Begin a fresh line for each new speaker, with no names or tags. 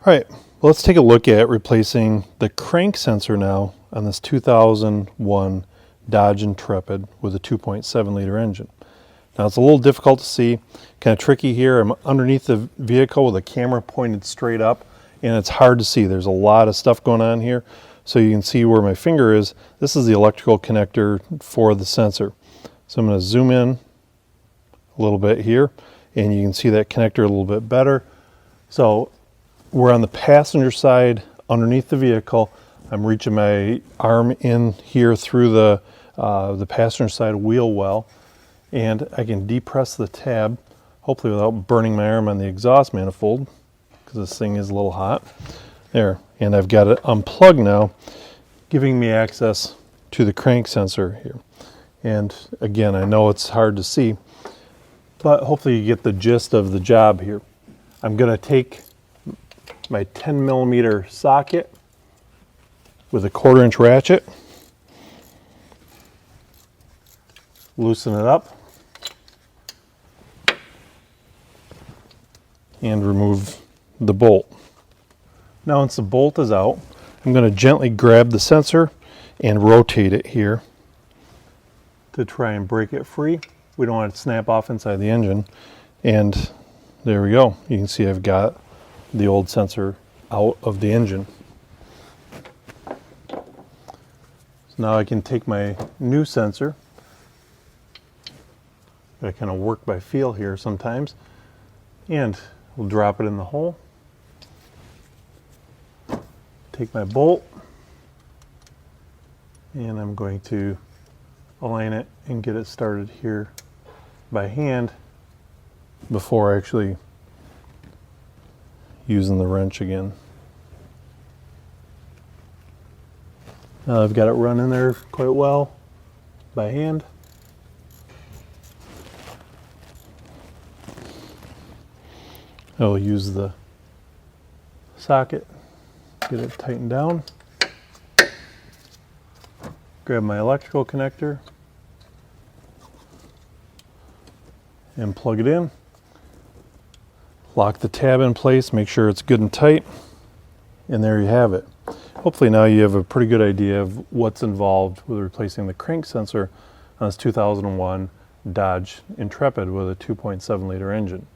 All right, well, let's take a look at replacing the crank sensor now on this 2001 Dodge Intrepid with a 2.7 liter engine. Now it's a little difficult to see, kind of tricky here. I'm underneath the vehicle with a camera pointed straight up and it's hard to see. There's a lot of stuff going on here. So you can see where my finger is. This is the electrical connector for the sensor. So I'm going to zoom in a little bit here and you can see that connector a little bit better. So we're on the passenger side underneath the vehicle. I'm reaching my arm in here through the passenger side wheel well, and I can depress the tab, hopefully without burning my arm on the exhaust manifold, because this thing is a little hot. There, and I've got it unplugged now, giving me access to the crank sensor here. And again, I know it's hard to see, but hopefully you get the gist of the job here. I'm going to take my 10 millimeter socket with a 1/4 inch ratchet, loosen it up, and remove the bolt. Now once the bolt is out, I'm going to gently grab the sensor and rotate it here to try and break it free. We don't want it to snap off inside the engine. And there we go. You can see I've got the old sensor out of the engine. So now I can take my new sensor. I kind of work by feel here sometimes, and we'll drop it in the hole. Take my bolt, and I'm going to align it and get it started here by hand before actually using the wrench again. Now I've got it run in there quite well by hand. I'll use the socket, get it tightened down, grab my electrical connector and plug it in. Lock the tab in place, make sure it's good and tight, and there you have it. Hopefully now you have a pretty good idea of what's involved with replacing the crank sensor on this 2001 Dodge Intrepid with a 2.7 liter engine.